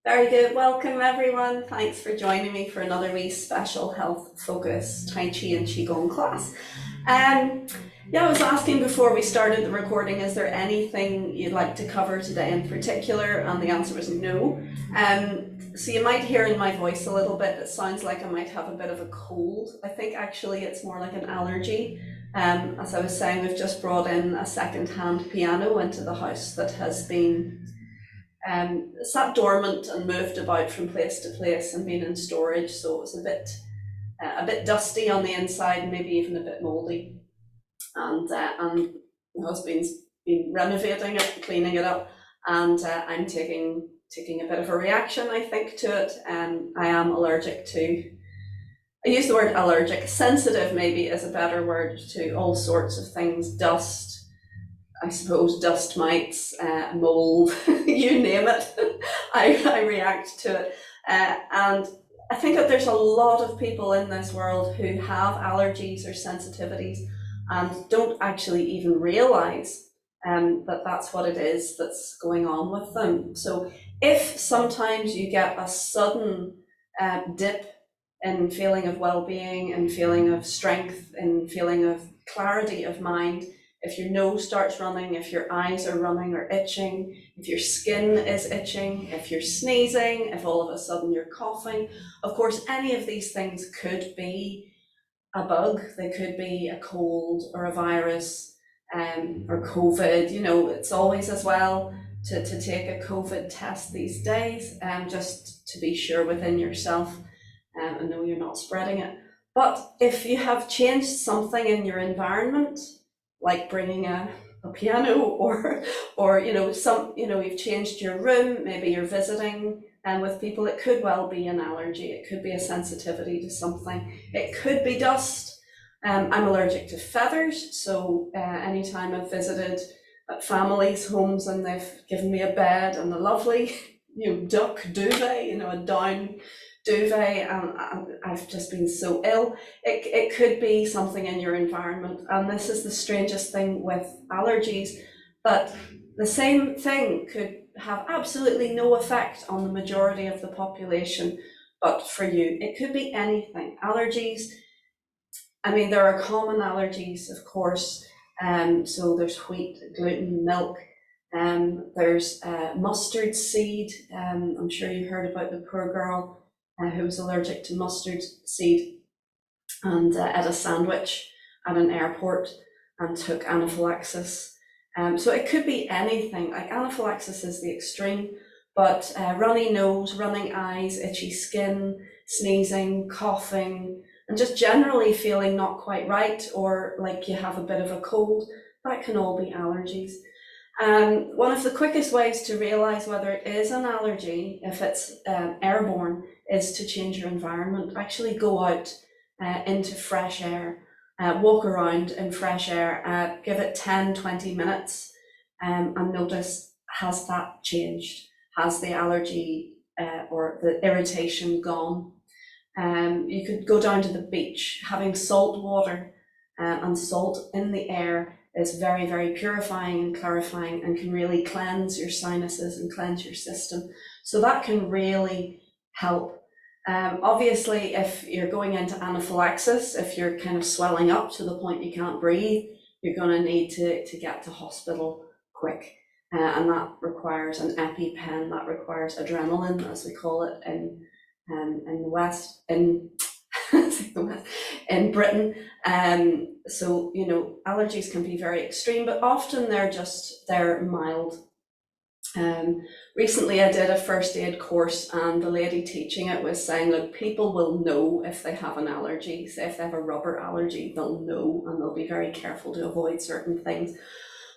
Very good. Welcome, everyone. Thanks for joining me for another wee special health focus Tai Chi and Qigong class. Um, yeah, I was asking before we started the recording, is there anything you'd like to cover today in particular? And the answer was no. So you might hear in my voice a little bit, it sounds like I might have a bit of a cold. I think actually it's more like an allergy. As I was saying, we've just brought in a second-hand piano into the house that has been sat dormant and moved about from place to place and been in storage, so it was a bit dusty on the inside, maybe even a bit mouldy. And my husband's been renovating it, cleaning it up, and I'm taking a bit of a reaction, I think, to it. I am allergic to. I use the word allergic. Sensitive maybe is a better word to all sorts of things. Dust, I suppose, dust mites, mold, you name it. I react to it. And I think that there's a lot of people in this world who have allergies or sensitivities and don't actually even realize that that's what it is that's going on with them. So if sometimes you get a sudden dip in feeling of well-being and feeling of strength and feeling of clarity of mind, if your nose starts running, if your eyes are running or itching, if your skin is itching, if you're sneezing, if all of a sudden you're coughing, of course, any of these things could be a bug. They could be a cold or a virus or COVID. You know, it's always as well to take a COVID test these days, just to be sure within yourself and know you're not spreading it. But if you have changed something in your environment, like bringing a piano or you've changed your room, maybe you're visiting with people, it could well be an allergy, it could be a sensitivity to something, it could be dust. I'm allergic to feathers, so anytime I've visited at families' homes and they've given me a bed and a lovely duck duvet, a down duvet, and I've just been so ill. It could be something in your environment, and this is the strangest thing with allergies, that the same thing could have absolutely no effect on the majority of the population, but for you, it could be anything. Allergies, I mean, there are common allergies, of course, so there's wheat, gluten, milk, there's mustard seed. I'm sure you heard about the poor girl who was allergic to mustard seed and ate a sandwich at an airport and took anaphylaxis. So it could be anything. Like, anaphylaxis is the extreme, but runny nose, running eyes, itchy skin, sneezing, coughing, and just generally feeling not quite right, or like you have a bit of a cold, that can all be allergies. One of the quickest ways to realize whether it is an allergy, if it's airborne, is to change your environment. Actually go out into fresh air, walk around in fresh air, give it 10-20 minutes and notice, has that changed? Has the allergy or the irritation gone? You could go down to the beach. Having salt water and salt in the air is very, very purifying and clarifying, and can really cleanse your sinuses and cleanse your system. So that can really help. Obviously, if you're going into anaphylaxis, if you're kind of swelling up to the point you can't breathe, you're going to need to get to hospital quick. And that requires an EpiPen, that requires adrenaline, as we call it in the West, in Britain. So, allergies can be very extreme, but often they're mild. Recently I did a first aid course, and the lady teaching it was saying, look, people will know if they have an allergy. Say if they have a rubber allergy, they'll know, and they'll be very careful to avoid certain things,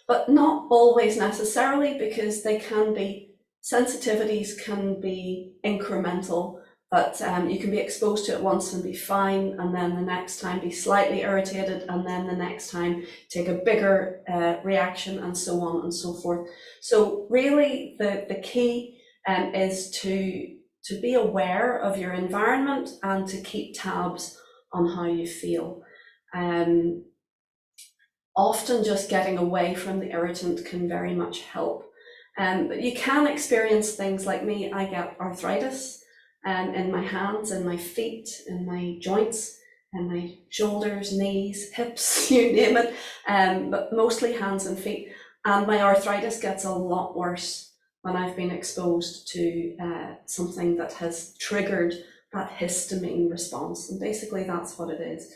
but not always necessarily, because sensitivities can be incremental. But you can be exposed to it once and be fine, and then the next time be slightly irritated, and then the next time take a bigger reaction, and so on and so forth. So really the key is to be aware of your environment and to keep tabs on how you feel. Often just getting away from the irritant can very much help. But you can experience things like me. I get arthritis in my hands, in my feet, in my joints, in my shoulders, knees, hips, you name it, but mostly hands and feet. And my arthritis gets a lot worse when I've been exposed to something that has triggered that histamine response. And basically that's what it is.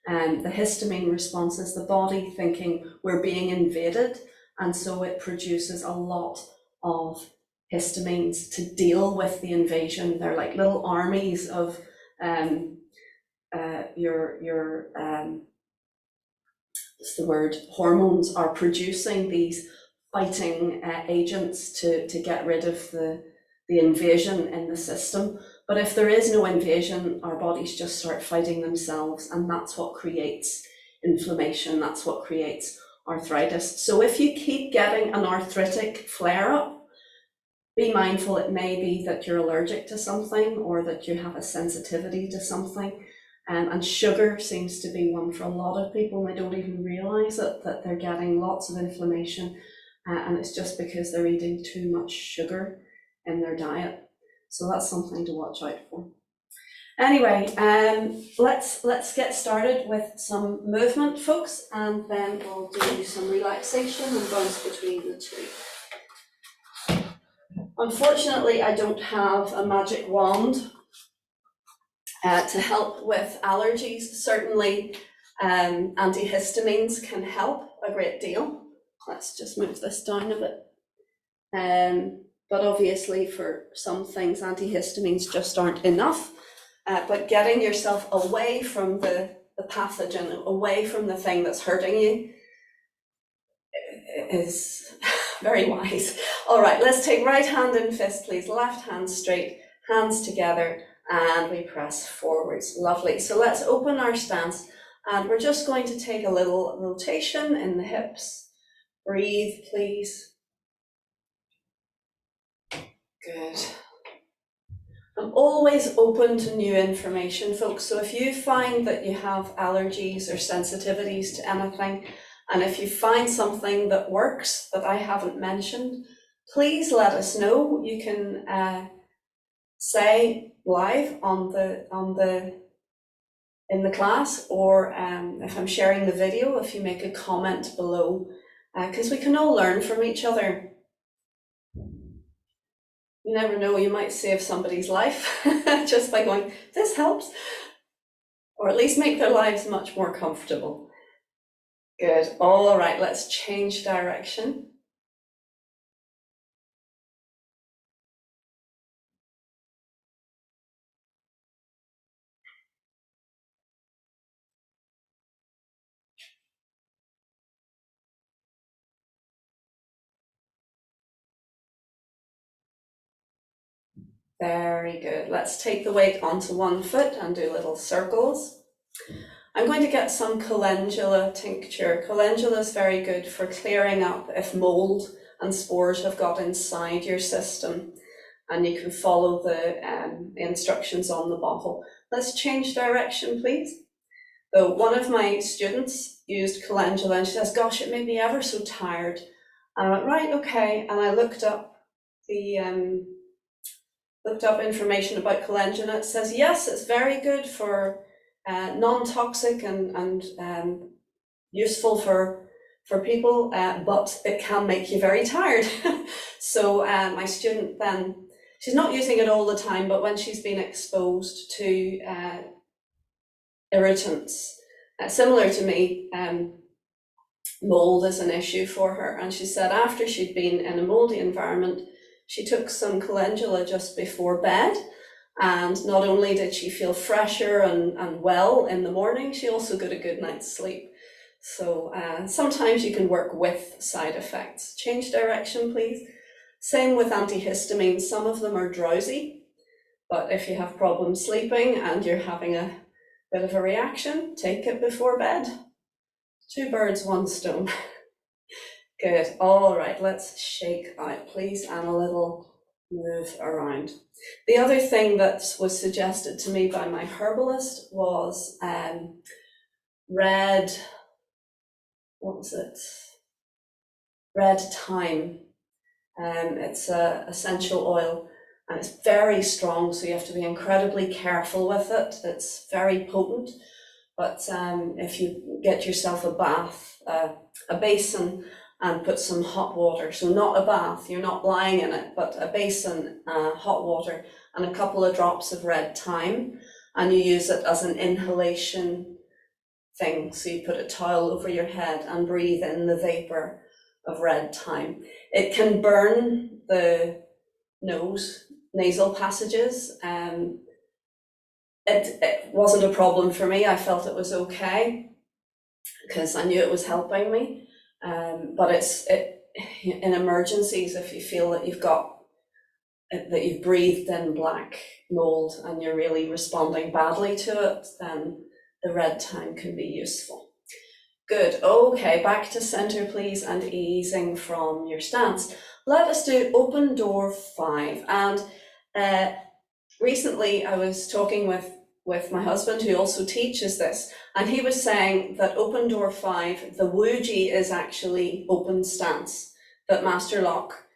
The histamine response is the body thinking we're being invaded, and so it produces a lot of histamines to deal with the invasion. They're like little armies of your what's the word, hormones are producing these fighting agents to get rid of the invasion in the system. But if there is no invasion, our bodies just start fighting themselves, and that's what creates inflammation, that's what creates arthritis. So if you keep getting an arthritic flare-up, be mindful it may be that you're allergic to something or that you have a sensitivity to something. And sugar seems to be one for a lot of people. They don't even realize it, that they're getting lots of inflammation, and it's just because they're eating too much sugar in their diet. So that's something to watch out for. Anyway, let's get started with some movement, folks, and then we'll do some relaxation and bounce between the two. Unfortunately, I don't have a magic wand to help with allergies. Certainly, antihistamines can help a great deal. Let's just move this down a bit. But obviously for some things, antihistamines just aren't enough. But getting yourself away from the pathogen, away from the thing that's hurting you, is very wise. All right, let's take right hand in fist, please. Left hand straight, hands together, and we press forwards. Lovely. So let's open our stance, and we're just going to take a little rotation in the hips. Breathe, please. Good. I'm always open to new information, folks. So if you find that you have allergies or sensitivities to anything, and if you find something that works that I haven't mentioned, please let us know. You can say live in the class, or if I'm sharing the video, if you make a comment below, because we can all learn from each other. You never know, you might save somebody's life just by going, this helps, or at least make their lives much more comfortable. Good. All right, let's change direction. Very good. Let's take the weight onto one foot and do little circles. I'm going to get some calendula tincture. Calendula is very good for clearing up if mold and spores have got inside your system, and you can follow the instructions on the bottle. Let's change direction, please. So one of my students used calendula, and she says, gosh, it made me ever so tired. And I went, right, okay, and I looked up information about calendula. It says, yes, it's very good for non-toxic and useful for people, but it can make you very tired. So my student then, she's not using it all the time, but when she's been exposed to irritants, similar to me, mold is an issue for her. And she said after she'd been in a moldy environment, she took some calendula just before bed, and not only did she feel fresher and well in the morning, she also got a good night's sleep. So sometimes you can work with side effects. Change direction, please. Same with antihistamines. Some of them are drowsy, but if you have problems sleeping and you're having a bit of a reaction, take it before bed. 2 birds, 1 stone. Good. All right, let's shake out, please, and a little move around. The other thing that was suggested to me by my herbalist was red thyme. It's a essential oil and it's very strong, so you have to be incredibly careful with it. It's very potent, but if you get yourself a bath, a basin, and put some hot water, so not a bath, you're not lying in it, but a basin, hot water, and a couple of drops of red thyme, and you use it as an inhalation thing. So you put a towel over your head and breathe in the vapor of red thyme. It can burn the nasal passages. It wasn't a problem for me. I felt it was okay because I knew it was helping me. But in emergencies, if you feel that you've breathed in black mold and you're really responding badly to it, then the red thyme can be useful. Good, okay, back to center please, and easing from your stance. Let us do open door 5. And recently I was talking with my husband, who also teaches this, and he was saying that open door 5, the Wuji is actually open stance, that Master Locke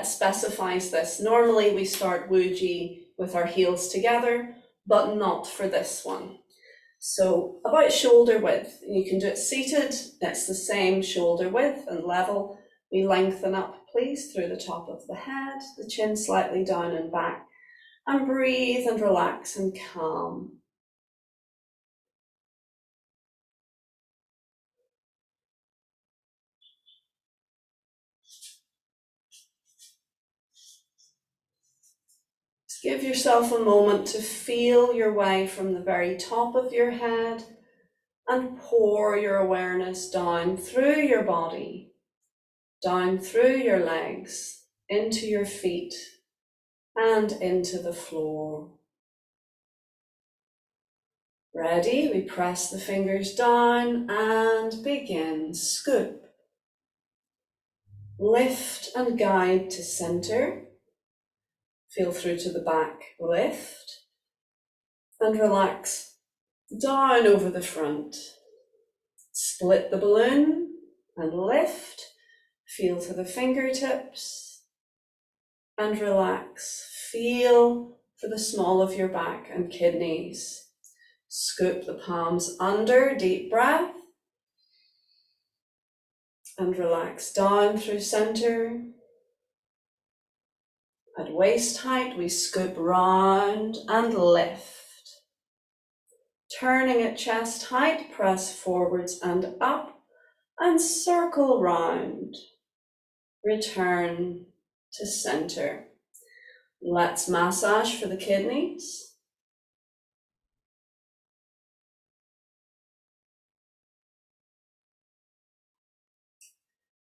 specifies this. Normally we start Wuji with our heels together, but not for this one. So about shoulder width, you can do it seated, it's the same shoulder width and level. We lengthen up please through the top of the head, the chin slightly down and back, and breathe and relax and calm. Just give yourself a moment to feel your way from the very top of your head and pour your awareness down through your body, down through your legs, into your feet, and into the floor. Ready? We press the fingers down and begin. Scoop. Lift and guide to center. Feel through to the back. Lift and relax down over the front. Split the balloon and lift. Feel to the fingertips and relax. Feel for the small of your back and kidneys. Scoop the palms under, deep breath, and relax down through center. At waist height, we scoop round and lift. Turning at chest height, press forwards and up, and circle round. Return to center. Let's massage for the kidneys.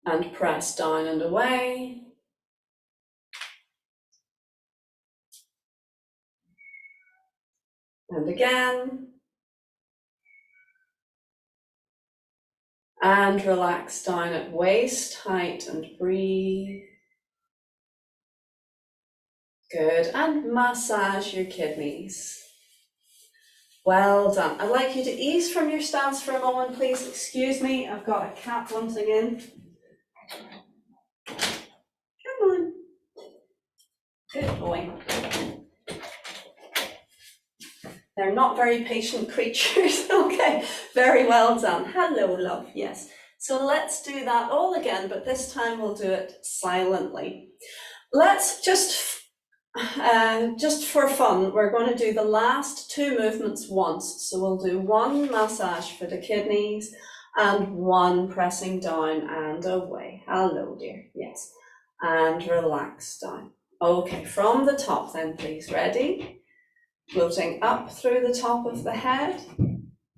And press down and away. And again. And relax down at waist height and breathe. Good, and massage your kidneys. Well done. I'd like you to ease from your stance for a moment, please. Excuse me, I've got a cat wanting in. Come on. Good boy. They're not very patient creatures. Okay, very well done. Hello, love. Yes. So let's do that all again, but this time we'll do it silently. Let's just for fun, we're going to do the last 2 movements once. So we'll do 1 massage for the kidneys and 1 pressing down and away. Hello, dear. Yes. And relax down. Okay, from the top then, please. Ready? Floating up through the top of the head,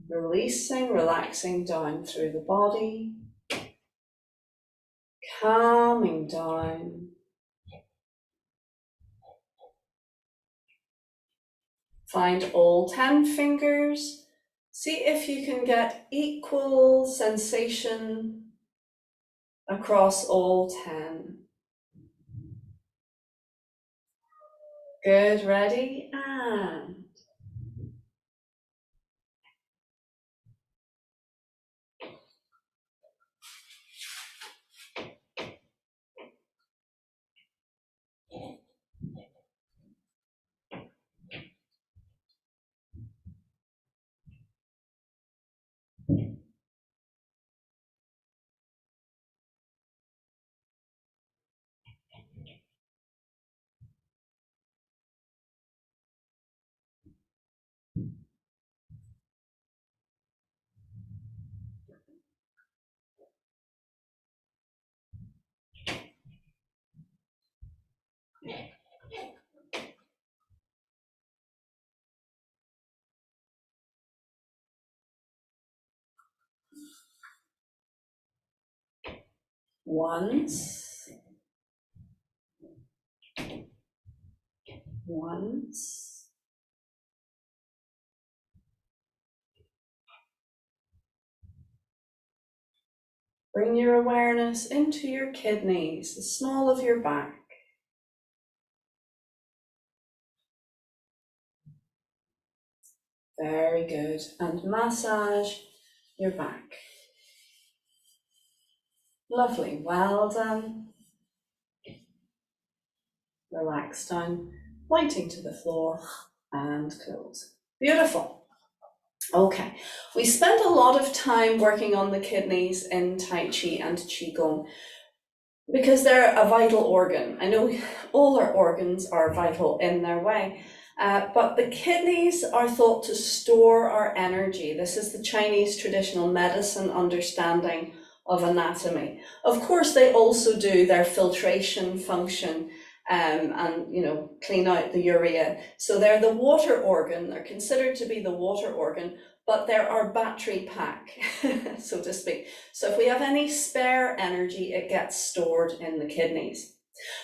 releasing, relaxing down through the body, calming down. Find all 10 fingers. See if you can get equal sensation across all 10. Good, ready, and Once, once. Bring your awareness into your kidneys, the small of your back. Very good. And massage your back. Lovely, well done. Relax down, pointing to the floor and close. Beautiful. Okay, we spent a lot of time working on the kidneys in Tai Chi and Qigong because they're a vital organ. I know all our organs are vital in their way, but the kidneys are thought to store our energy. This is the Chinese traditional medicine understanding of anatomy. Of course, they also do their filtration function and clean out the urea. So they're the water organ. They're considered to be the water organ, but they're our battery pack, so to speak. So if we have any spare energy, it gets stored in the kidneys.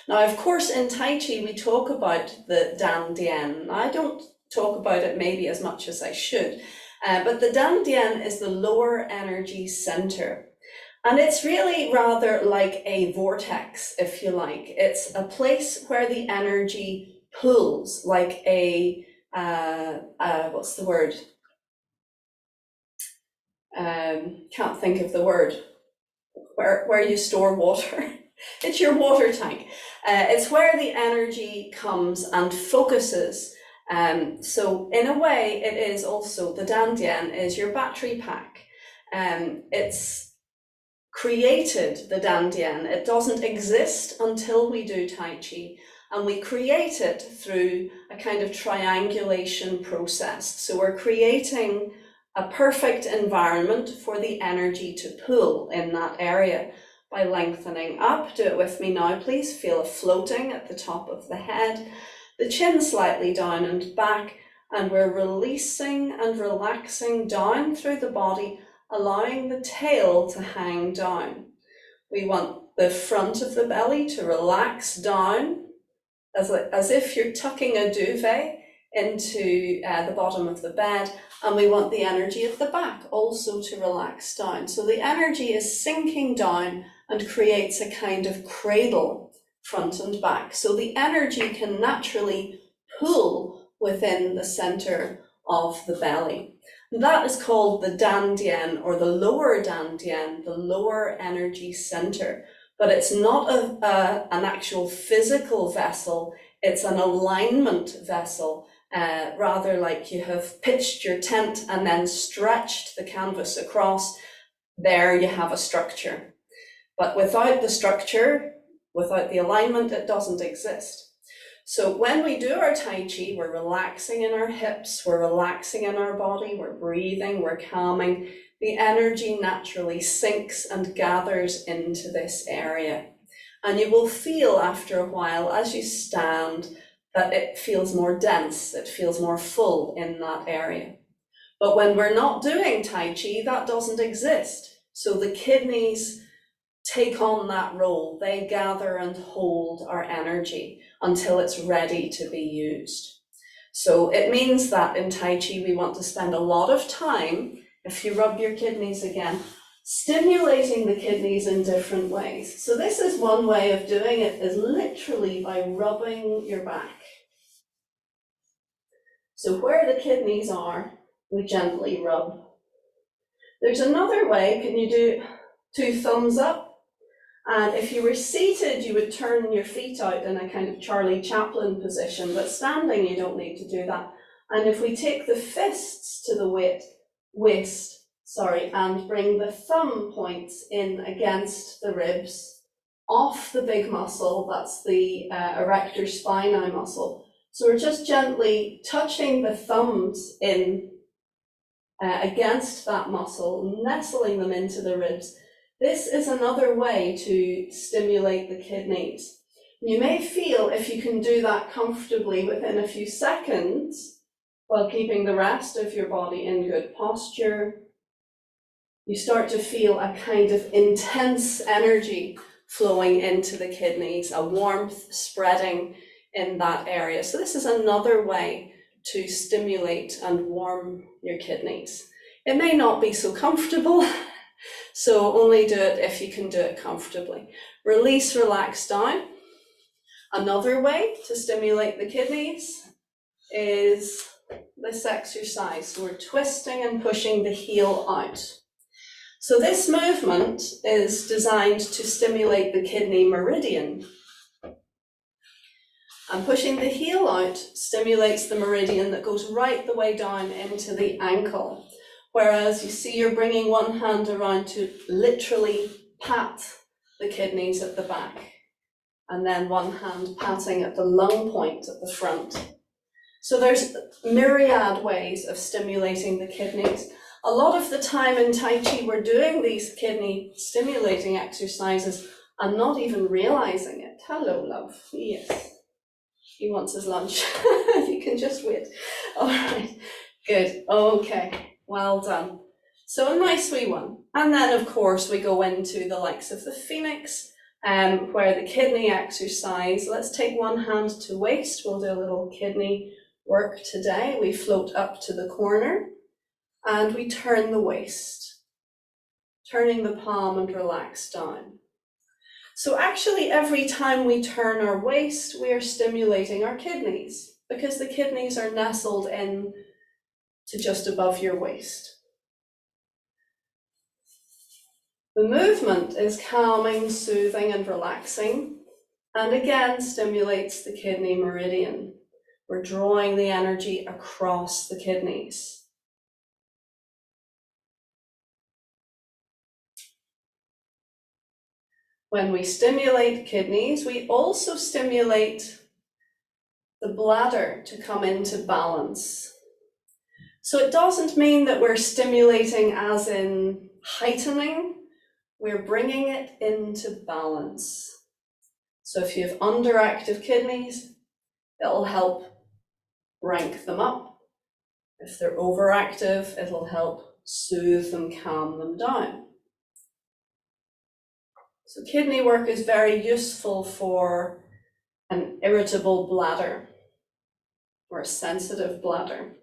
Now, of course, in Tai Chi, we talk about the Dan Dian. I don't talk about it maybe as much as I should, but the Dan Dian is the lower energy center. And it's really rather like a vortex, if you like. It's a place where the energy pulls, like a, what's the word? Can't think of the word. Where you store water. It's your water tank. It's where the energy comes and focuses. So in a way, it is also, the Dandian is your battery pack. It's created, the Dandian. It doesn't exist until we do Tai Chi, and we create it through a kind of triangulation process. So we're creating a perfect environment for the energy to pull in that area by lengthening up. Do it with me now, please. Feel it floating at the top of the head, the chin slightly down and back, and we're releasing and relaxing down through the body, allowing the tail to hang down. We want the front of the belly to relax down as if you're tucking a duvet into the bottom of the bed, and we want the energy of the back also to relax down. So the energy is sinking down and creates a kind of cradle front and back. So the energy can naturally pull within the center of the belly. That is called the Dandian, or the lower Dandian, the lower energy center. But it's not an actual physical vessel, it's an alignment vessel, rather like you have pitched your tent and then stretched the canvas across. There you have a structure. But without the structure, without the alignment, it doesn't exist. So when we do our Tai Chi, we're relaxing in our hips, we're relaxing in our body, we're breathing, we're calming. The energy naturally sinks and gathers into this area. And you will feel after a while, as you stand, that it feels more dense, it feels more full in that area. But when we're not doing Tai Chi, that doesn't exist. So the kidneys take on that role. They gather and hold our energy until it's ready to be used. So it means that in Tai Chi, we want to spend a lot of time, if you rub your kidneys again, stimulating the kidneys in different ways. So this is one way of doing it, is literally by rubbing your back. So where the kidneys are, we gently rub. There's another way. Can you do 2 thumbs up? And if you were seated, you would turn your feet out in a kind of Charlie Chaplin position, but standing, you don't need to do that. And if we take the fists to the waist, and bring the thumb points in against the ribs, off the big muscle, that's the erector spinae muscle. So we're just gently touching the thumbs in against that muscle, nestling them into the ribs. This is another way to stimulate the kidneys. You may feel, if you can do that comfortably within a few seconds, while keeping the rest of your body in good posture, you start to feel a kind of intense energy flowing into the kidneys, a warmth spreading in that area. So this is another way to stimulate and warm your kidneys. It may not be so comfortable, so only do it if you can do it comfortably. Release, relax down. Another way to stimulate the kidneys is this exercise. So we're twisting and pushing the heel out. So this movement is designed to stimulate the kidney meridian. And pushing the heel out stimulates the meridian that goes right the way down into the ankle. Whereas you see you're bringing one hand around to literally pat the kidneys at the back. And then one hand patting at the lung point at the front. So there's myriad ways of stimulating the kidneys. A lot of the time in Tai Chi, we're doing these kidney stimulating exercises and not even realizing it. Hello, love. Yes. He wants his lunch. You can just wait. All right. Good. Okay. Well done. So a nice wee one. And then, of course, we go into the likes of the Phoenix, where the kidney exercise. Let's take one hand to waist. We'll do a little kidney work today. We float up to the corner and we turn the waist, turning the palm and relax down. So actually every time we turn our waist, we are stimulating our kidneys because the kidneys are nestled in to just above your waist. The movement is calming, soothing and relaxing, and again stimulates the kidney meridian. We're drawing the energy across the kidneys. When we stimulate kidneys, we also stimulate the bladder to come into balance. So it doesn't mean that we're stimulating as in heightening, we're bringing it into balance. So if you have underactive kidneys, it'll help rank them up. If they're overactive, it'll help soothe them, calm them down. So kidney work is very useful for an irritable bladder or a sensitive bladder.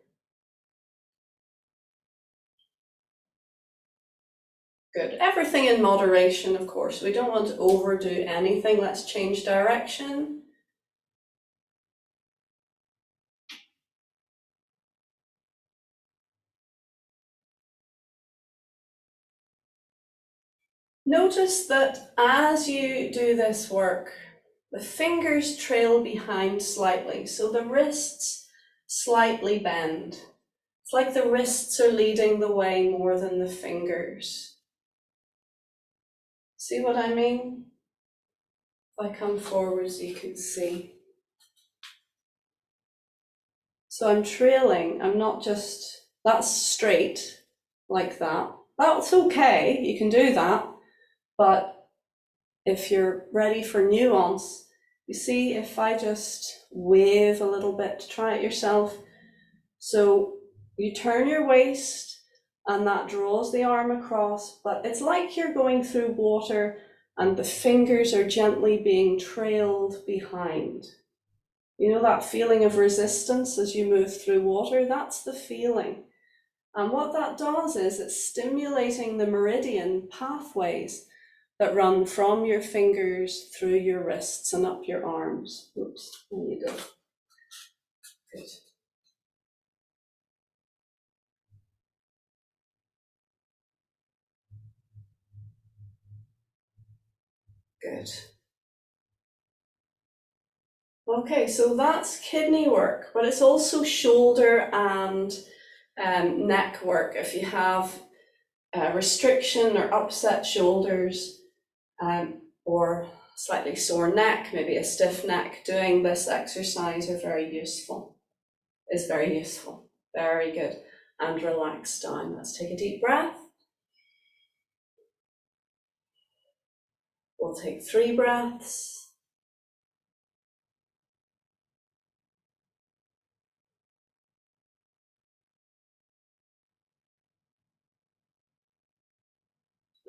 Good. Everything in moderation, of course. We don't want to overdo anything. Let's change direction. Notice that as you do this work, the fingers trail behind slightly, so the wrists slightly bend. It's like the wrists are leading the way more than the fingers. See what I mean? If I come forwards, you can see. So I'm trailing, I'm not just, that's straight, like that. That's okay, you can do that. But if you're ready for nuance, you see if I just wave a little bit, try it yourself. So you turn your waist and that draws the arm across, but it's like you're going through water and the fingers are gently being trailed behind. You know that feeling of resistance as you move through water? That's the feeling. And what that does is it's stimulating the meridian pathways that run from your fingers through your wrists and up your arms. Oops, there you go. Good. Good. Okay, so that's kidney work, but it's also shoulder and neck work. If you have restriction or upset shoulders, or slightly sore neck, maybe a stiff neck, doing this exercise is very useful. Very good. And relax down. Let's take a deep breath. We'll take 3 breaths.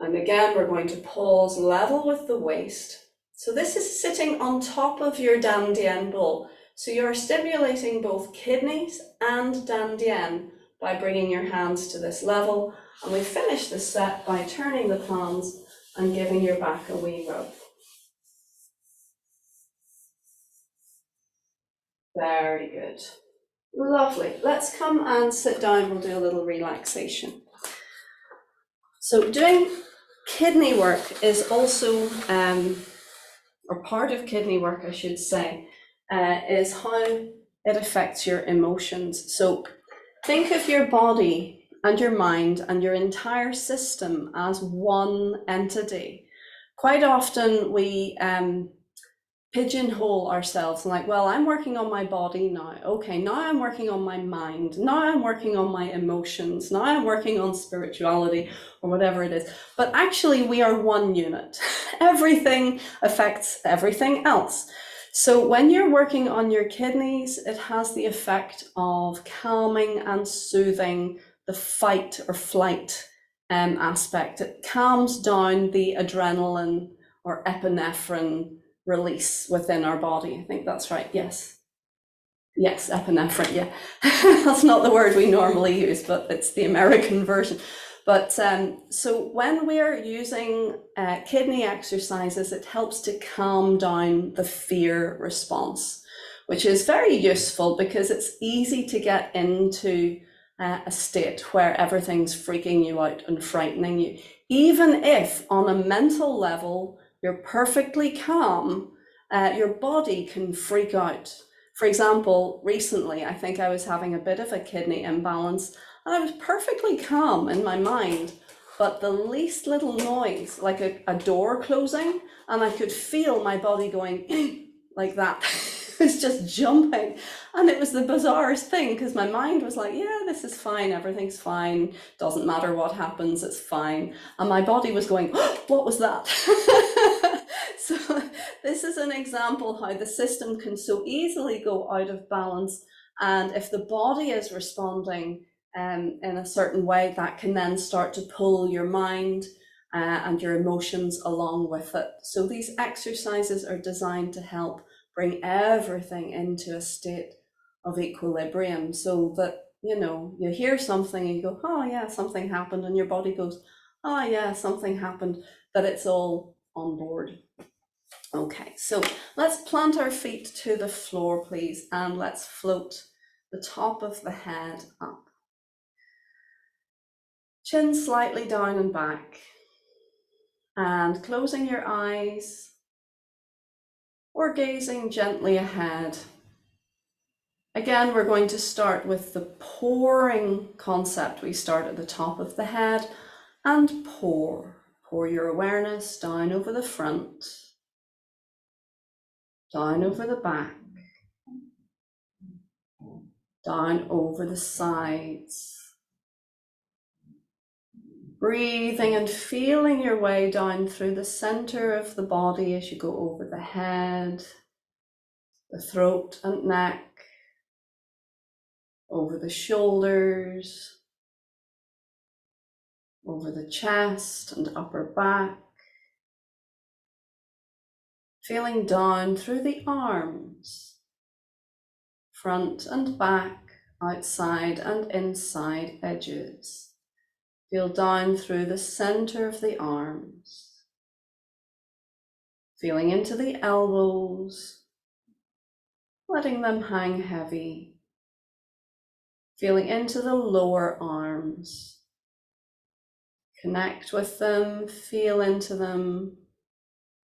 And again, we're going to pause level with the waist. So this is sitting on top of your dantian bowl. So you're stimulating both kidneys and dantian by bringing your hands to this level. And we finish the set by turning the palms and giving your back a wee rub. Very good. Lovely. Let's come and sit down. We'll do a little relaxation. So doing kidney work is also, or part of kidney work, I should say, is how it affects your emotions. So think of your body and your mind and your entire system as one entity. Quite often we pigeonhole ourselves and like, well, I'm working on my body now. Okay, now I'm working on my mind. Now I'm working on my emotions. Now I'm working on spirituality or whatever it is. But actually we are one unit. Everything affects everything else. So when you're working on your kidneys, it has the effect of calming and soothing the fight or flight aspect. It calms down the adrenaline or epinephrine release within our body. I think that's right. Yes, epinephrine. Yeah, that's not the word we normally use, but it's the American version. But so when we're using kidney exercises, it helps to calm down the fear response, which is very useful because it's easy to get into a state where everything's freaking you out and frightening you. Even if on a mental level, you're perfectly calm, your body can freak out. For example, recently, I think I was having a bit of a kidney imbalance and I was perfectly calm in my mind, but the least little noise, like a door closing, and I could feel my body going like that. It was just jumping. And it was the bizarrest thing because my mind was like, yeah, this is fine, everything's fine, doesn't matter what happens, it's fine. And my body was going, oh, what was that? So this is an example how the system can so easily go out of balance. And if the body is responding in a certain way, that can then start to pull your mind and your emotions along with it. So these exercises are designed to help bring everything into a state of equilibrium so that, you know, you hear something and you go, oh yeah, something happened, and your body goes, oh yeah, something happened, that it's all on board. Okay, so let's plant our feet to the floor, please, and let's float the top of the head up. Chin slightly down and back, and closing your eyes or gazing gently ahead. Again, we're going to start with the pouring concept. We start at the top of the head and pour. Pour your awareness down over the front, down over the back, down over the sides. Breathing and feeling your way down through the center of the body as you go over the head, the throat and neck, over the shoulders, over the chest and upper back. Feeling down through the arms, front and back, outside and inside edges. Feel down through the center of the arms. Feeling into the elbows, letting them hang heavy. Feeling into the lower arms. Connect with them, feel into them,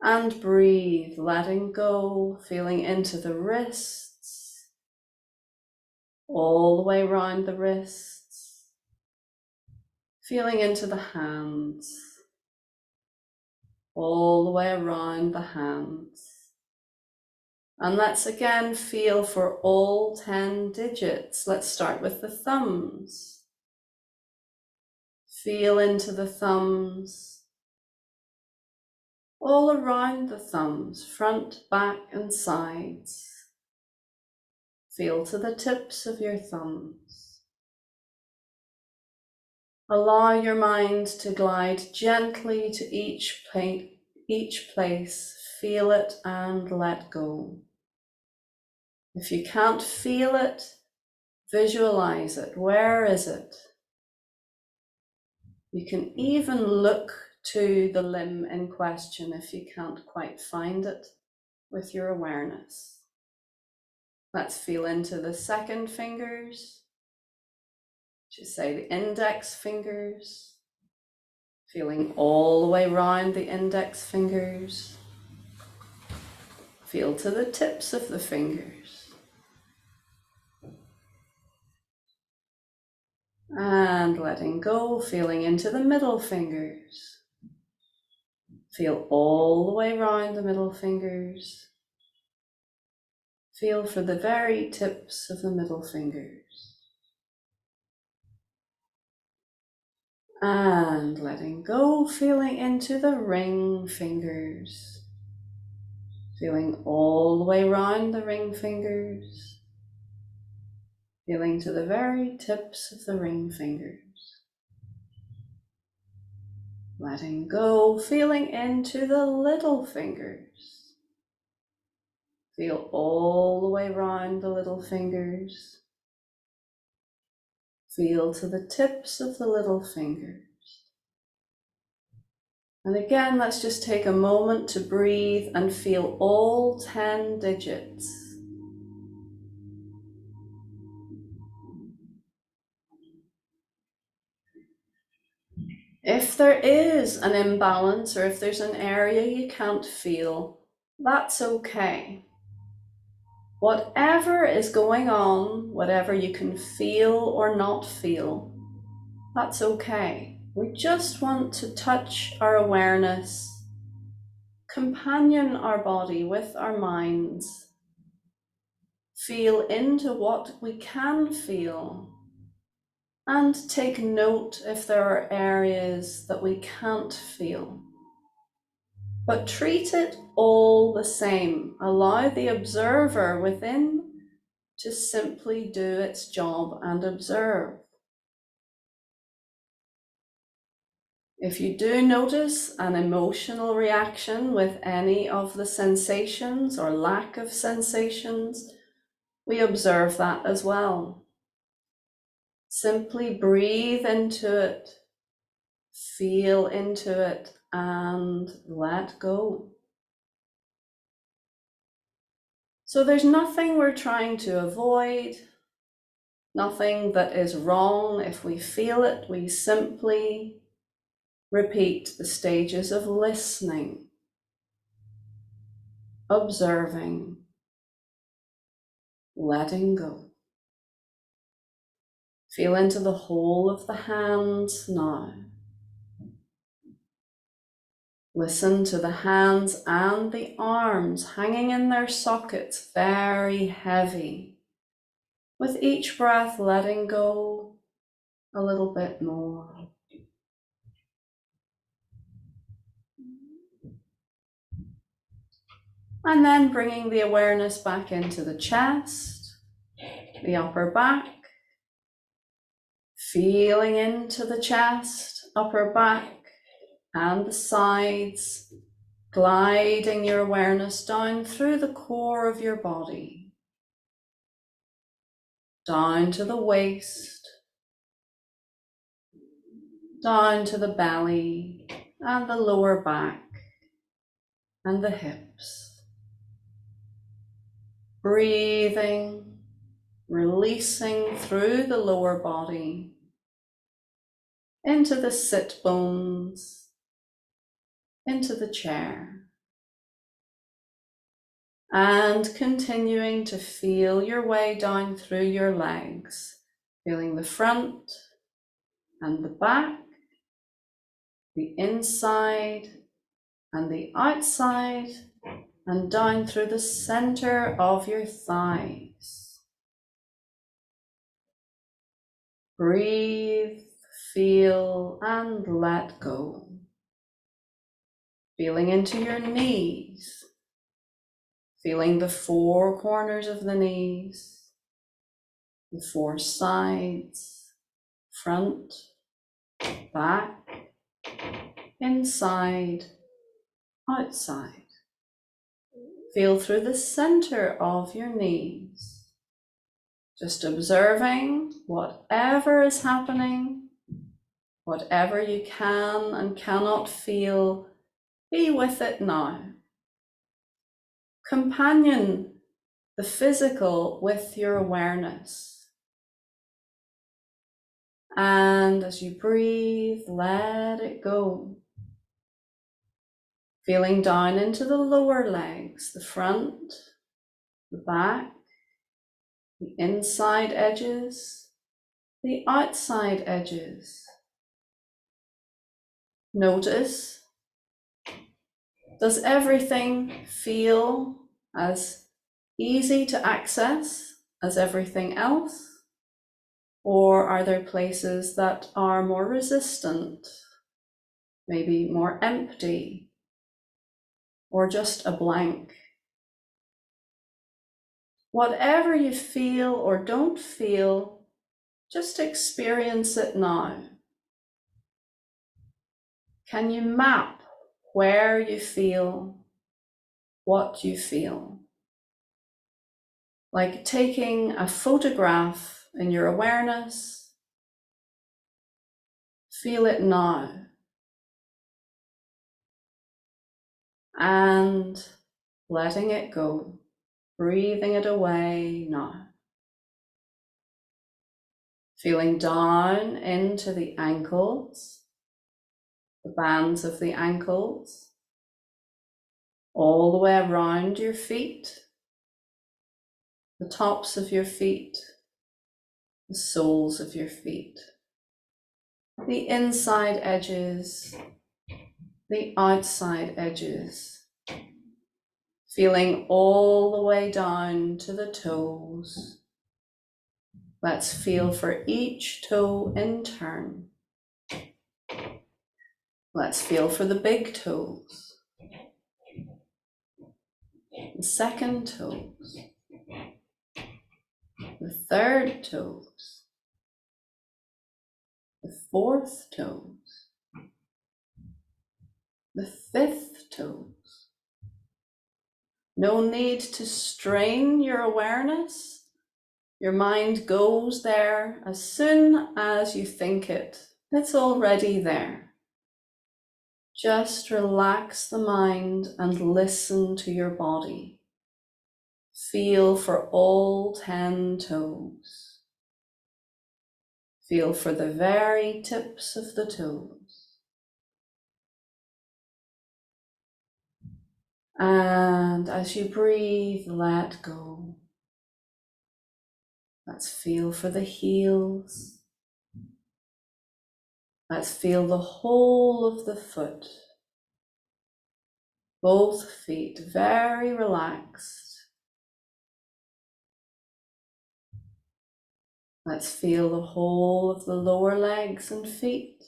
and breathe, letting go, feeling into the wrists, all the way around the wrists, feeling into the hands, all the way around the hands. And let's again feel for all 10 digits. Let's start with the thumbs. Feel into the thumbs, all around the thumbs, front, back, and sides. Feel to the tips of your thumbs. Allow your mind to glide gently to each place. Feel it and let go. If you can't feel it, visualize it. Where is it? You can even look to the limb in question if you can't quite find it with your awareness. Let's feel into the second fingers. Just say the index fingers, feeling all the way around the index fingers. Feel to the tips of the fingers. And letting go, feeling into the middle fingers. Feel all the way around the middle fingers. Feel for the very tips of the middle fingers. And letting go, feeling into the ring fingers. Feeling all the way around the ring fingers. Feeling to the very tips of the ring fingers. Letting go, feeling into the little fingers. Feel all the way around the little fingers. Feel to the tips of the little fingers. And again, let's just take a moment to breathe and feel all 10 digits. If there is an imbalance or if there's an area you can't feel, that's okay. Whatever is going on, whatever you can feel or not feel, that's okay. We just want to touch our awareness, companion our body with our minds, feel into what we can feel, and take note if there are areas that we can't feel. But treat it all the same. Allow the observer within to simply do its job and observe. If you do notice an emotional reaction with any of the sensations or lack of sensations, we observe that as well. Simply breathe into it, feel into it, and let go. So there's nothing we're trying to avoid, nothing that is wrong. If we feel it, we simply repeat the stages of listening, observing, letting go. Feel into the whole of the hands now. Listen to the hands and the arms hanging in their sockets, very heavy. With each breath, letting go a little bit more. And then bringing the awareness back into the chest, the upper back, feeling into the chest, upper back, and the sides, gliding your awareness down through the core of your body, down to the waist, down to the belly, and the lower back, and the hips. Breathing, releasing through the lower body, into the sit bones, into the chair. And continuing to feel your way down through your legs, feeling the front and the back, the inside and the outside, and down through the center of your thighs. Breathe, feel, and let go. Feeling into your knees, feeling the four corners of the knees, the four sides, front, back, inside, outside. Feel through the center of your knees, just observing whatever is happening, whatever you can and cannot feel, be with it now. Companion the physical with your awareness. And as you breathe, let it go. Feeling down into the lower legs, the front, the back, the inside edges, the outside edges. Notice, does everything feel as easy to access as everything else? Or are there places that are more resistant, maybe more empty, or just a blank? Whatever you feel or don't feel, just experience it now. Can you map where you feel, what you feel? Like taking a photograph in your awareness, feel it now. And letting it go, breathing it away now. Feeling down into the ankles, the bands of the ankles, all the way around your feet, the tops of your feet, the soles of your feet, the inside edges, the outside edges, feeling all the way down to the toes. Let's feel for each toe in turn. Let's feel for the big toes, the second toes, the third toes, the fourth toes, the fifth toes. No need to strain your awareness. Your mind goes there as soon as you think it. It's already there. Just relax the mind and listen to your body. Feel for all 10 toes. Feel for the very tips of the toes. And as you breathe, let go. Let's feel for the heels. Let's feel the whole of the foot. Both feet very relaxed. Let's feel the whole of the lower legs and feet.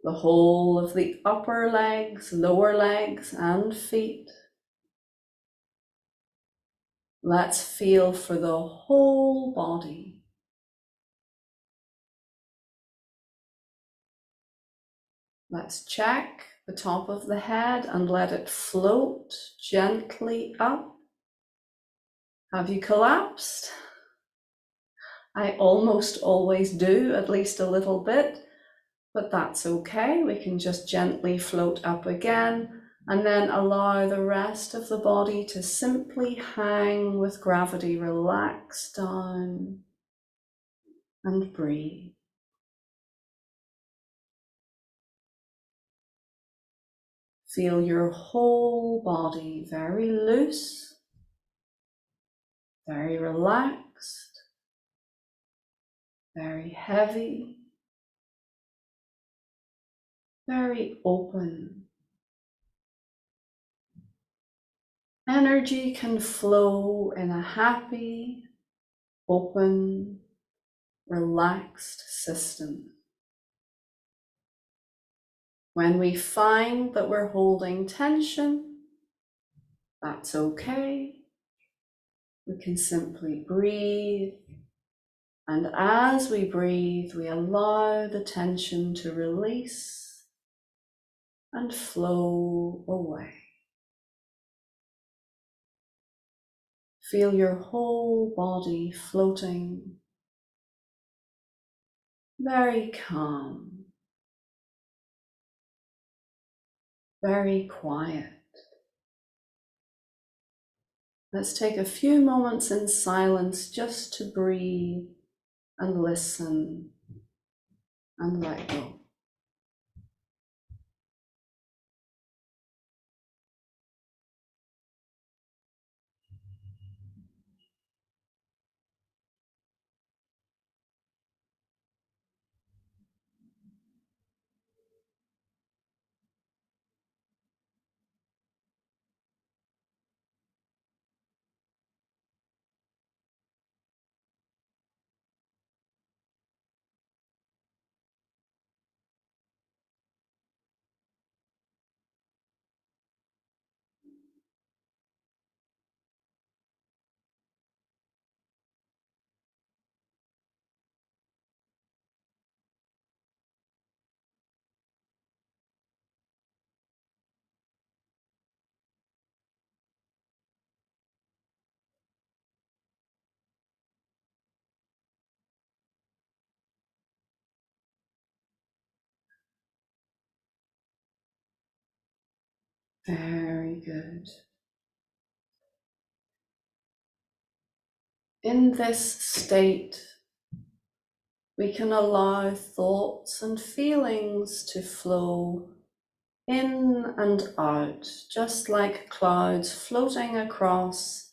The whole of the upper legs, lower legs and feet. Let's feel for the whole body. Let's check the top of the head and let it float gently up. Have you collapsed? I almost always do, at least a little bit, but that's okay. We can just gently float up again and then allow the rest of the body to simply hang with gravity. Relax down and breathe. Feel your whole body very loose, very relaxed, very heavy, very open. Energy can flow in a happy, open, relaxed system. When we find that we're holding tension, that's okay. We can simply breathe And as we breathe, we allow the tension to release and flow away. Feel your whole body floating, very calm, very quiet. Let's take a few moments in silence just to breathe and listen and let go. Very good. In this state, we can allow thoughts and feelings to flow in and out, just like clouds floating across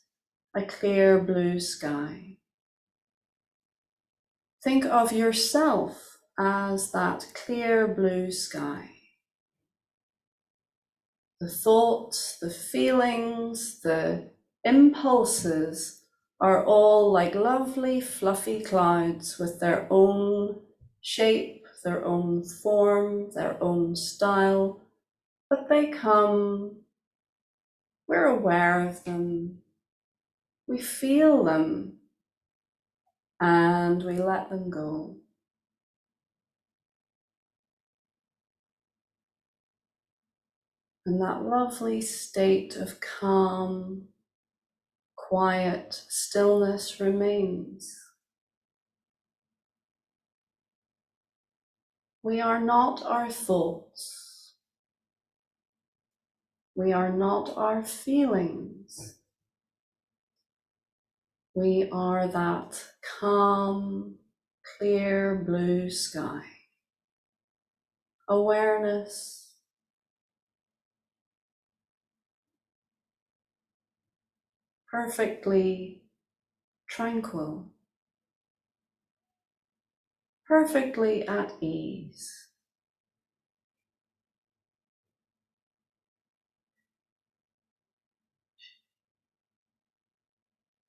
a clear blue sky. Think of yourself as that clear blue sky. The thoughts, the feelings, the impulses are all like lovely fluffy clouds with their own shape, their own form, their own style, but they come, we're aware of them, we feel them, and we let them go. And that lovely state of calm, quiet stillness remains. We are not our thoughts. We are not our feelings. We are that calm, clear blue sky. Awareness, perfectly tranquil, perfectly at ease.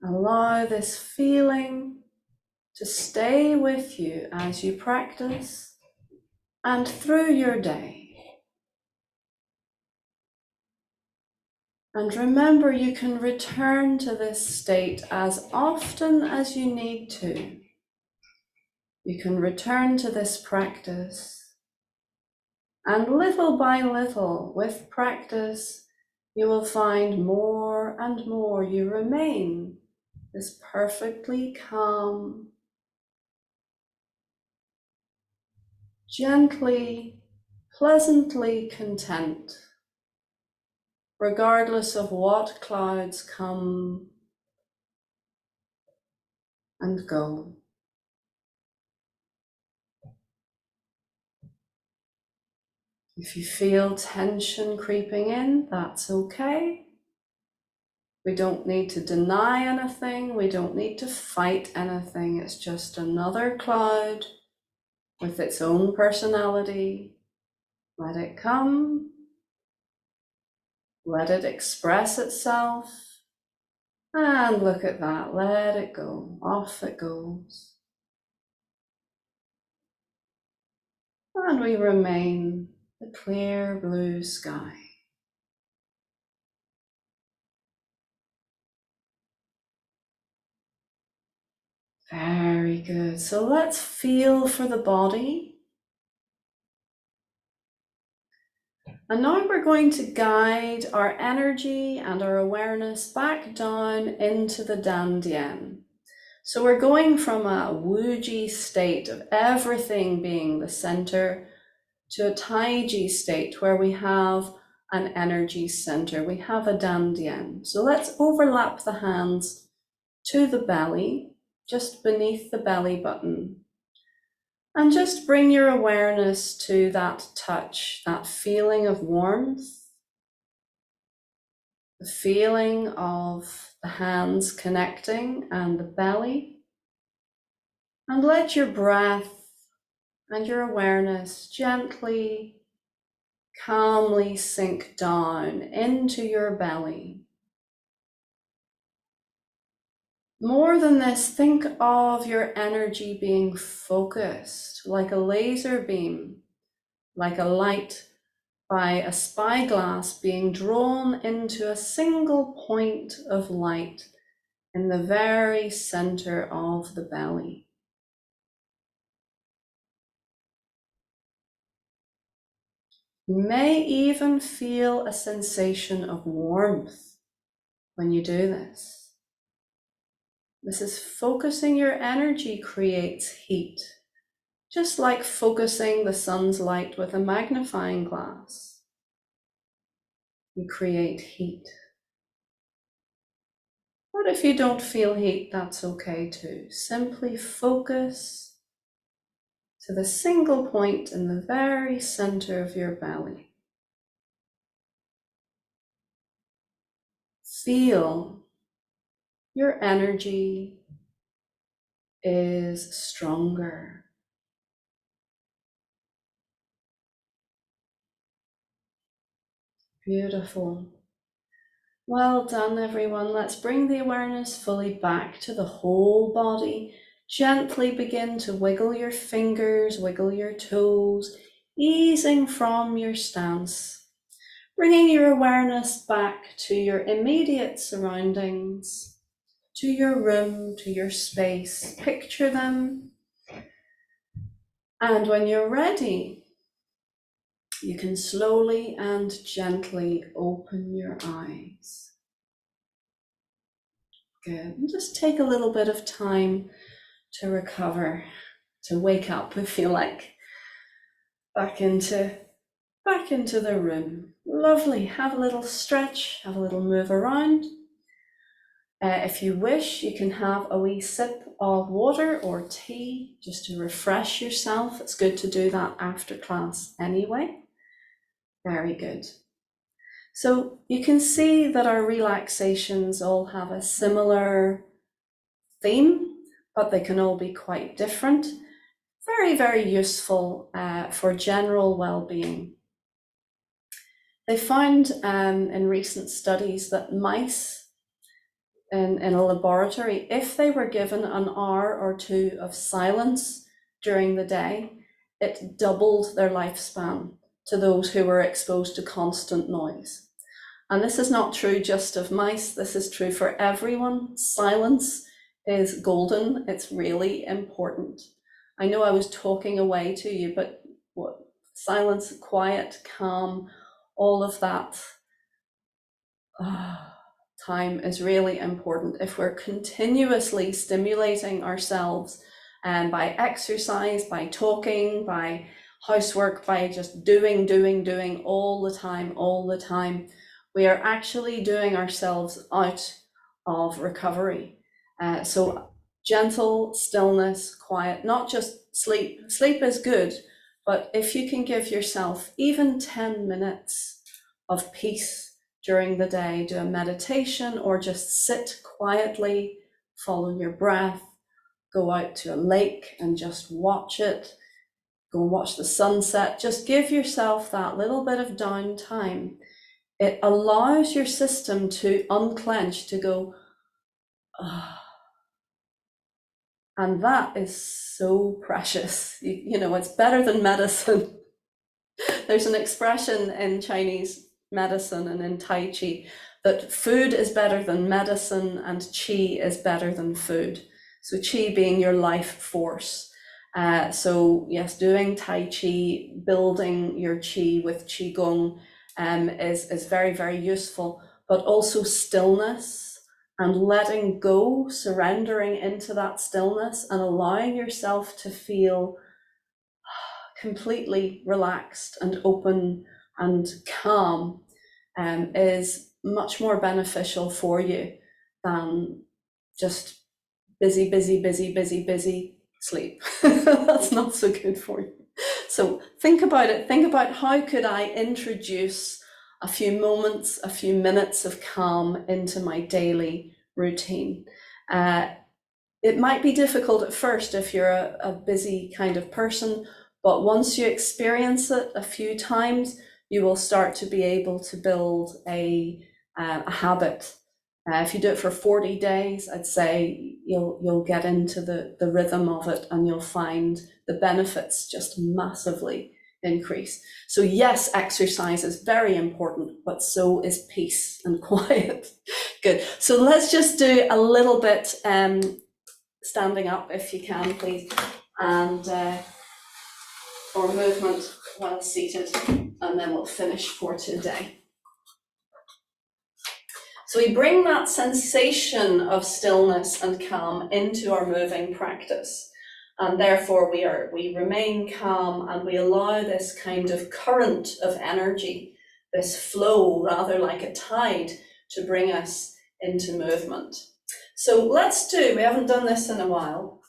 Allow this feeling to stay with you as you practice and through your day. And remember, you can return to this state as often as you need to. You can return to this practice, and little by little, with practice, you will find more and more you remain this perfectly calm, gently, pleasantly content, regardless of what clouds come and go. If you feel tension creeping in, that's okay. We don't need to deny anything. We don't need to fight anything. It's just another cloud with its own personality. Let it come. Let it express itself. And look at that. Let it go. Off it goes. And we remain the clear blue sky. Very good. So let's feel for the body. And now we're going to guide our energy and our awareness back down into the Dandian. So we're going from a Wuji state of everything being the center to a Taiji state where we have an energy center. We have a Dandian. So let's overlap the hands to the belly, just beneath the belly button. And just bring your awareness to that touch, that feeling of warmth, the feeling of the hands connecting and the belly. And let your breath and your awareness gently, calmly sink down into your belly. More than this, think of your energy being focused like a laser beam, like a light by a spyglass being drawn into a single point of light in the very center of the belly. You may even feel a sensation of warmth when you do this. This is focusing your energy creates heat, just like focusing the sun's light with a magnifying glass. You create heat. But if you don't feel heat, that's okay too. Simply focus to the single point in the very center of your belly. Feel your energy is stronger. Beautiful. Well done, everyone. Let's bring the awareness fully back to the whole body. Gently begin to wiggle your fingers, wiggle your toes, easing from your stance. Bringing your awareness back to your immediate surroundings, to your room, to your space. Picture them. And when you're ready, you can slowly and gently open your eyes. Good. And just take a little bit of time to recover, to wake up, if you like, back into the room. Lovely. Have a little stretch, have a little move around. If you wish, you can have a wee sip of water or tea just to refresh yourself. It's good to do that after class anyway. Very good. So you can see that our relaxations all have a similar theme, but they can all be quite different. Very, very useful for general well-being. They found in recent studies that mice in a laboratory, if they were given an hour or two of silence during the day, it doubled their lifespan to those who were exposed to constant noise. And this is not true just of mice, this is true for everyone. Silence is golden, it's really important. I know I was talking away to you, but silence, quiet, calm, all of that time is really important. If we're continuously stimulating ourselves by exercise, by talking, by housework, by just doing all the time, we are actually doing ourselves out of recovery. So gentle, stillness, quiet, not just sleep. Sleep is good, but if you can give yourself even 10 minutes of peace during the day, do a meditation or just sit quietly, follow your breath, go out to a lake and just watch it, go watch the sunset, just give yourself that little bit of downtime. It allows your system to unclench, to go, ah. And that is so precious. You know, it's better than medicine. There's an expression in Chinese medicine and in Tai Chi that food is better than medicine and Qi is better than food. So qi being your life force. So yes, doing Tai Chi, building your qi with Qigong is very, very useful, but also stillness and letting go, surrendering into that stillness and allowing yourself to feel completely relaxed and open and calm is much more beneficial for you than just busy, busy, busy, busy, busy, sleep. That's not so good for you. So think about it. Think about how could I introduce a few moments, a few minutes of calm into my daily routine. It might be difficult at first if you're a busy kind of person, but once you experience it a few times, you will start to be able to build a habit. If you do it for 40 days, I'd say you'll get into the rhythm of it and you'll find the benefits just massively increase. So yes, exercise is very important, but so is peace and quiet. Good. So let's just do a little bit standing up if you can, please, and or movement while seated, and then we'll finish for today. So we bring that sensation of stillness and calm into our moving practice, and therefore we remain calm and we allow this kind of current of energy, this flow, rather like a tide, to bring us into movement. So we haven't done this in a while.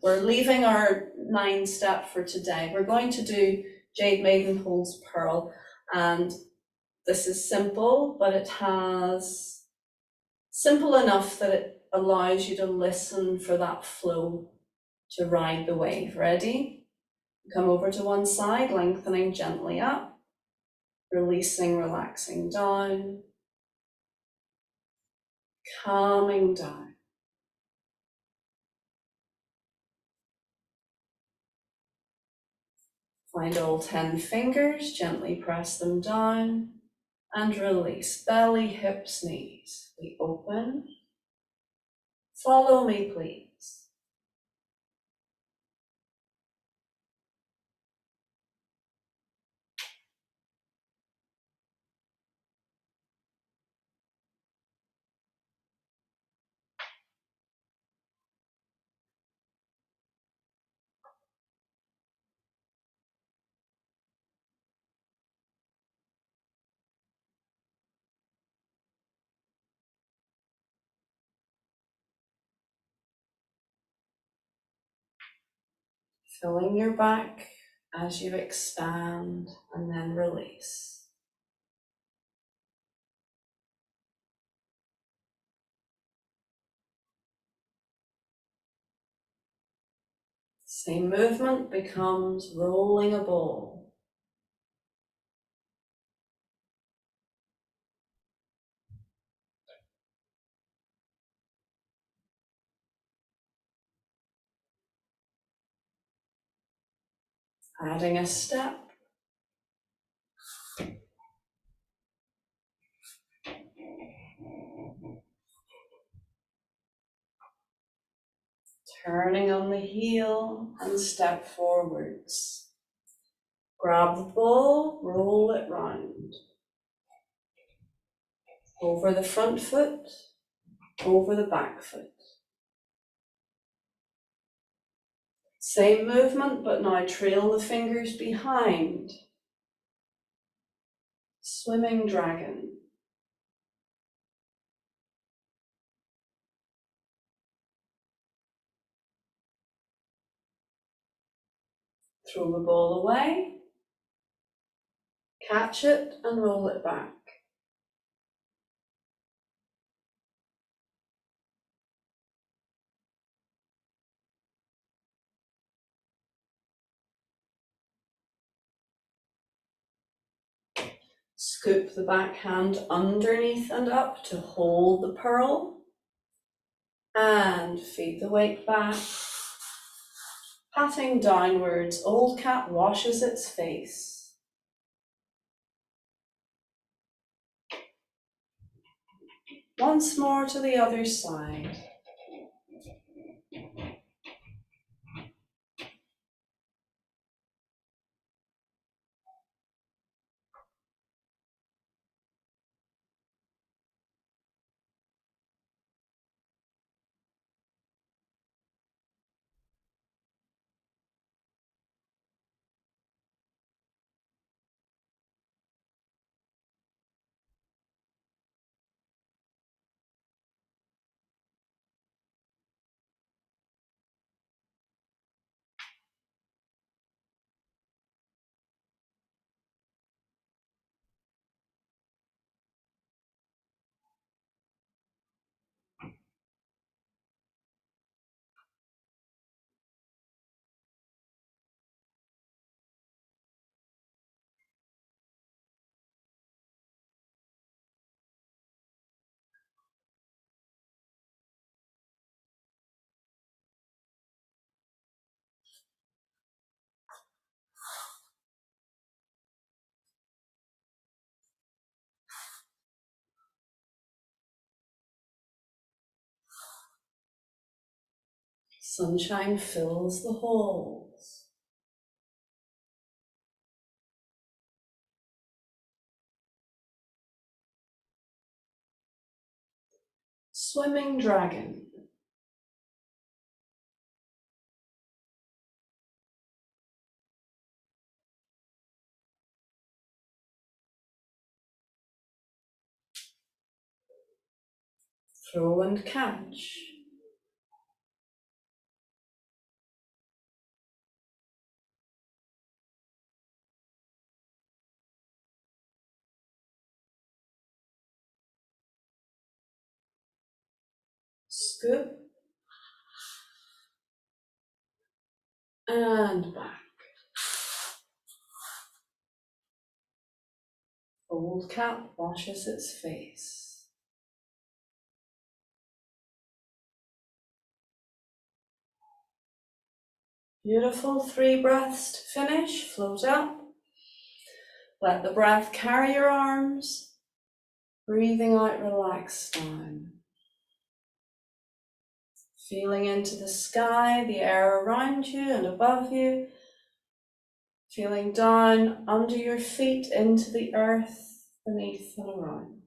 We're leaving our 9-step for today. We're going to do Jade, Maiden, Holds, Pearl. And this is simple, but it has simple enough that it allows you to listen for that flow to ride the wave. Ready? Come over to one side, lengthening gently up, releasing, relaxing down, calming down. Find all 10 fingers, gently press them down and release. Belly, hips, knees. We open. Follow me, please. Filling your back as you expand and then release. Same movement becomes rolling a ball. Adding a step. Turning on the heel and step forwards. Grab the ball, roll it round. Over the front foot, over the back foot. Same movement, but now trail the fingers behind. Swimming dragon. Throw the ball away. Catch it and roll it back. Scoop the back hand underneath and up to hold the pearl. And feed the weight back. Patting downwards, old cat washes its face. Once more to the other side. Sunshine fills the halls. Swimming dragon. Throw and catch. Scoop and back. Old cat washes its face. Beautiful 3 breaths to finish. Float up. Let the breath carry your arms. Breathing out, relax down. Feeling into the sky, the air around you and above you. Feeling down under your feet into the earth beneath and around.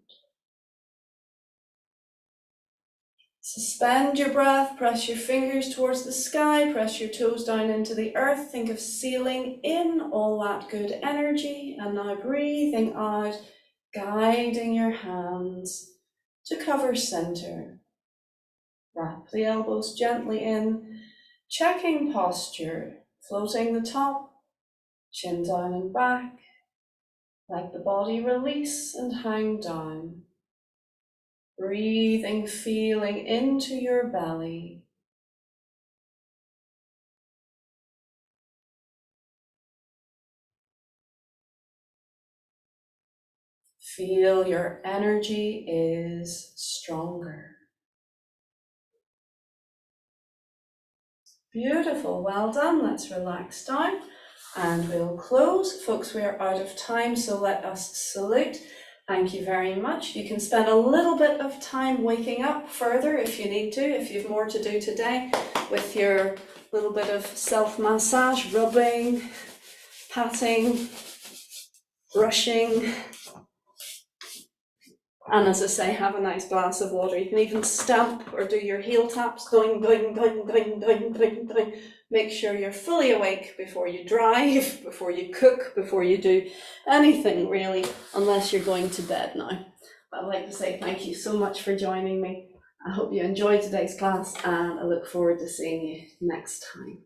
Suspend your breath, press your fingers towards the sky, press your toes down into the earth. Think of sealing in all that good energy, and now breathing out, guiding your hands to cover center. Wrap the elbows gently in, checking posture, floating the top, chin down and back. Let the body release and hang down. Breathing, feeling into your belly. Feel your energy is stronger. Beautiful, well done. Let's relax down and we'll close. Folks, we are out of time, so let us salute. Thank you very much. You can spend a little bit of time waking up further if you need to, if you have more to do today, with your little bit of self-massage, rubbing, patting, brushing. And as I say, have a nice glass of water. You can even stamp or do your heel taps, going, going, going, going, going, going, going. Make sure you're fully awake before you drive, before you cook, before you do anything really, unless you're going to bed now. But I'd like to say thank you so much for joining me. I hope you enjoyed today's class and I look forward to seeing you next time.